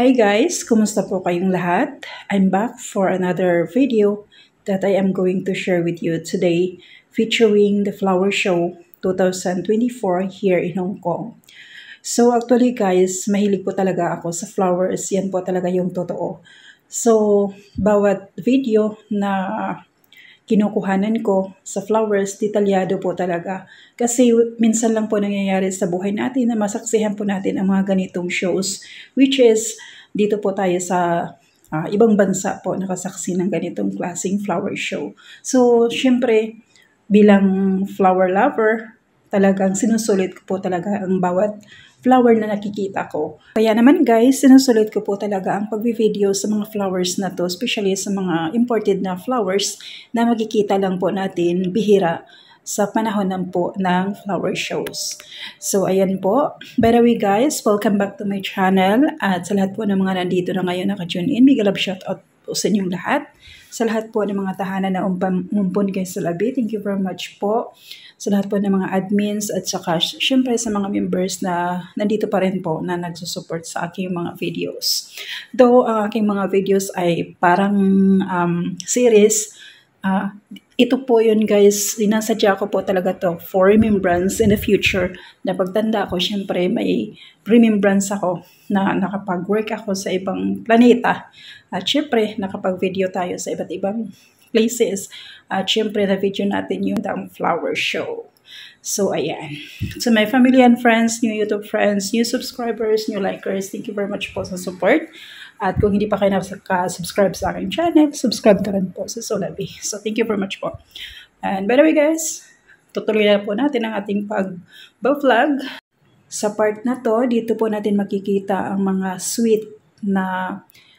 Hi guys, kumusta po kayong lahat? I'm back for another video that I am going to share with you today featuring the Flower Show 2024 here in Hong Kong. So actually guys, mahilig po talaga ako sa flowers. Yan po talaga yung totoo. So bawat video na kinukuhanan ko sa flowers, detalyado po talaga. Kasi minsan lang po nangyayari sa buhay natin na masaksihan po natin ang mga ganitong shows, which is dito po tayo sa ibang bansa po nakasaksi ng ganitong klaseng flower show. So, syempre, bilang flower lover, talagang sinusulit ko po talaga ang bawat flower na nakikita ko. Kaya naman guys, sinusulit ko po talaga ang pag-video sa mga flowers na to, especially sa mga imported na flowers na makikita lang po natin bihira sa panahon ng flower shows. So ayan po. By the way guys, welcome back to my channel. At sa lahat po ng mga nandito na ngayon naka-tune in, big love shoutout po sa inyong lahat. Sa lahat po ng mga tahanan na umpon guys sa labi, thank you very much po. Sa lahat po ng mga admins at saka syempre sa mga members na nandito pa rin po na nagsusupport sa aking mga videos. Though ang aking mga videos ay parang series, ito po yun guys, sinasadya ko po talaga to for remembrance in the future. Na pagtanda ko, syempre may remembrance ako na nakapag-work ako sa ibang planeta. At syempre, nakapag-video tayo sa iba't ibang places. At syempre, na-video natin yung ang flower show. So, ayan. So, my family and friends, new YouTube friends, new subscribers, new likers, thank you very much po sa support. At kung hindi pa kayo nakasubscribe sa aking channel, subscribe na rin po sa Solabi. So, thank you very much po. And by the way guys, tutuloy na po natin ang ating pag-vlog. Sa part na to, dito po natin makikita ang mga sweet na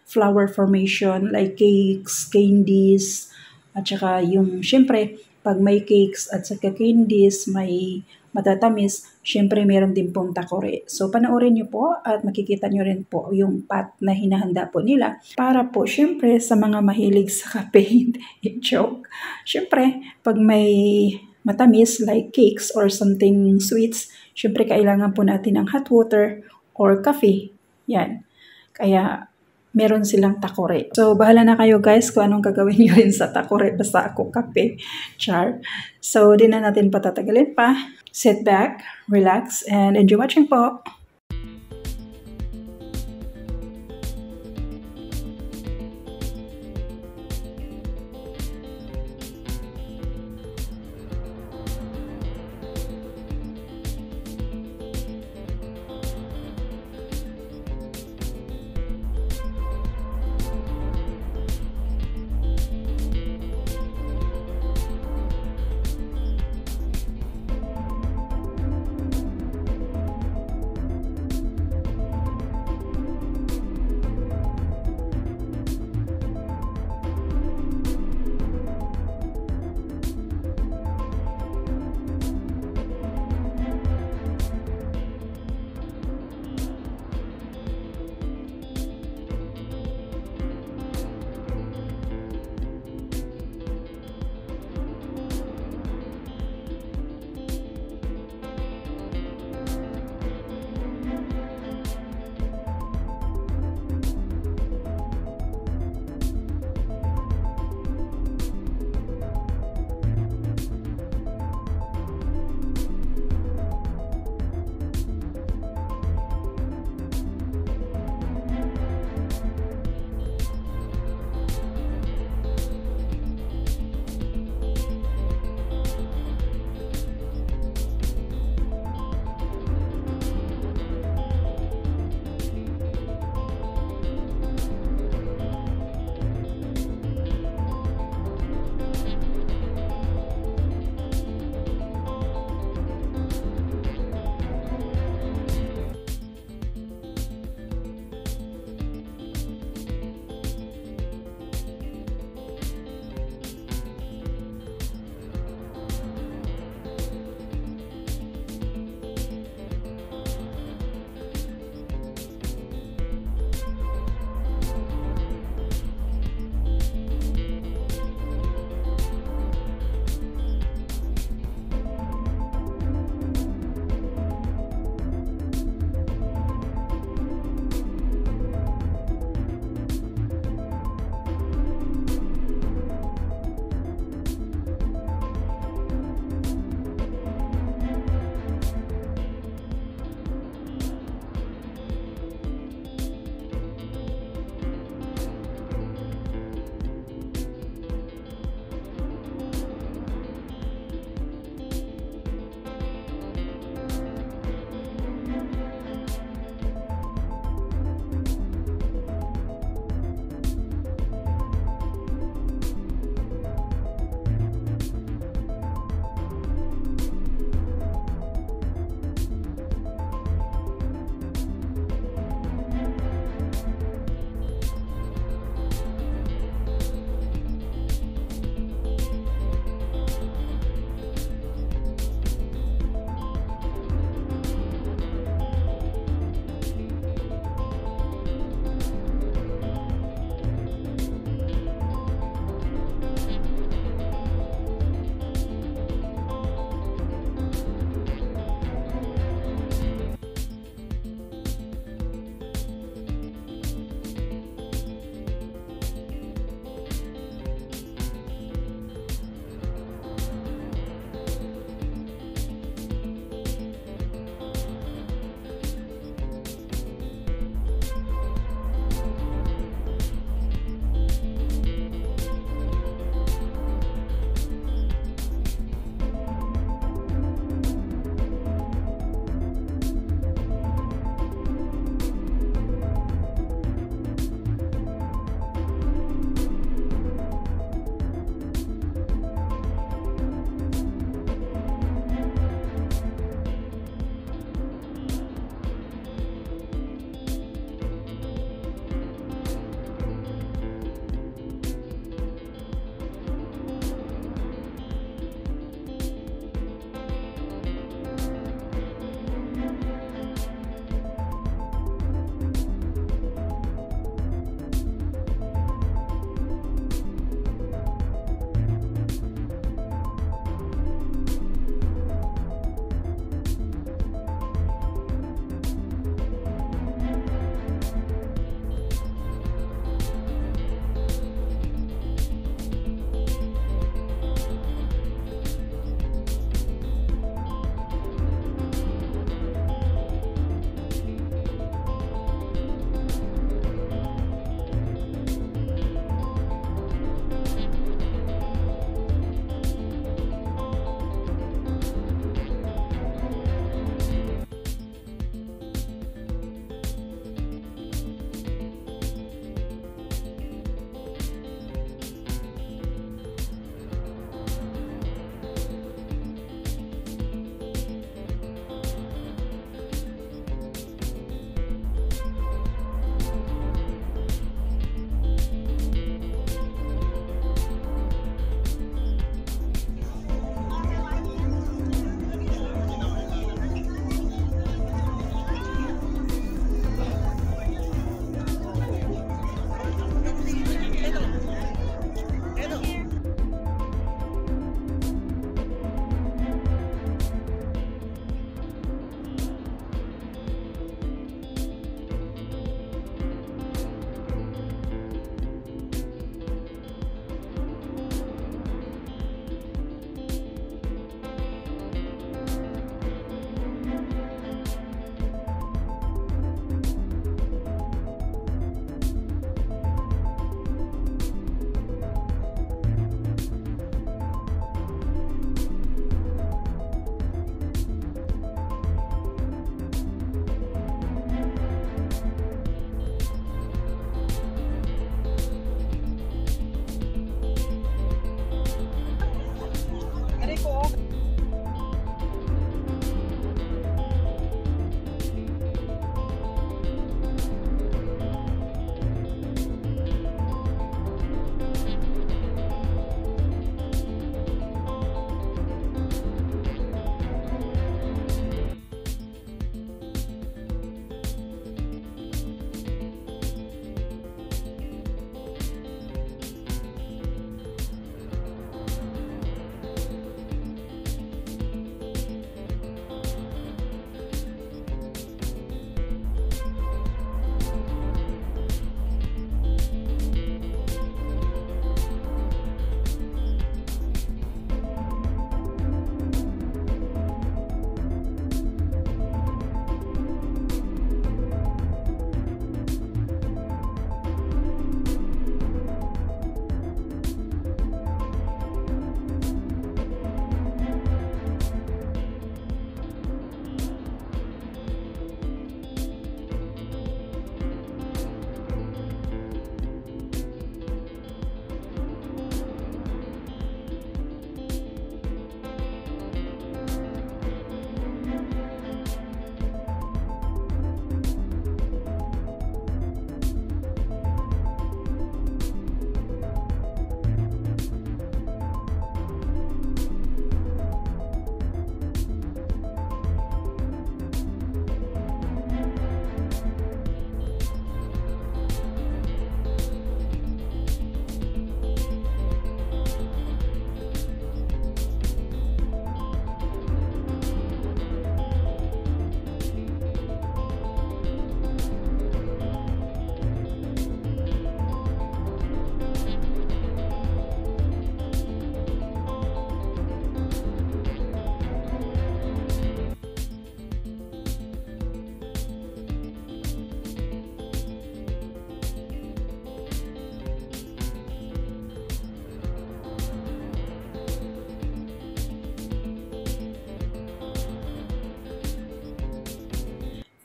flower formation like cakes, candies, at saka yung, syempre, pag may cakes at saka candies, may matatamis, syempre meron din pong takore. So panoorin nyo po at makikita nyo rin po yung pot na hinahanda po nila para po syempre sa mga mahilig sa kape, joke. Syempre, pag may matamis like cakes or something sweets, syempre kailangan po natin ng hot water or coffee. Yan. Kaya meron silang takore. So, bahala na kayo guys kung anong gagawin nyo rin sa takore. Basta ako kape. Char. So, di na natin patatagalin pa. Sit back, relax, and enjoy watching po.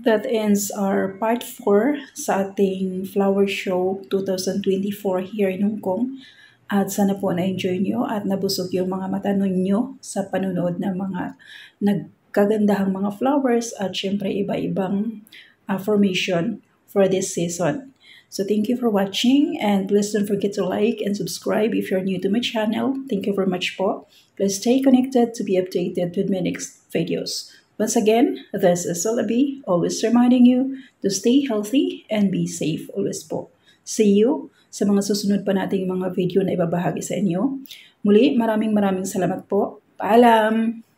That ends our part 4 sa ating Flower Show 2024 here in Hong Kong. At sana po na-enjoy nyo at nabusog yung mga mata ninyo sa panunood ng mga nagkagandahang mga flowers at syempre iba-ibang formation for this season. So thank you for watching and please don't forget to like and subscribe if you're new to my channel. Thank you very much po. Please stay connected to be updated with my next videos. Once again, this is Solabi, always reminding you to stay healthy and be safe always po. See you sa mga susunod pa nating mga video na ibabahagi sa inyo. Muli, maraming salamat po. Paalam!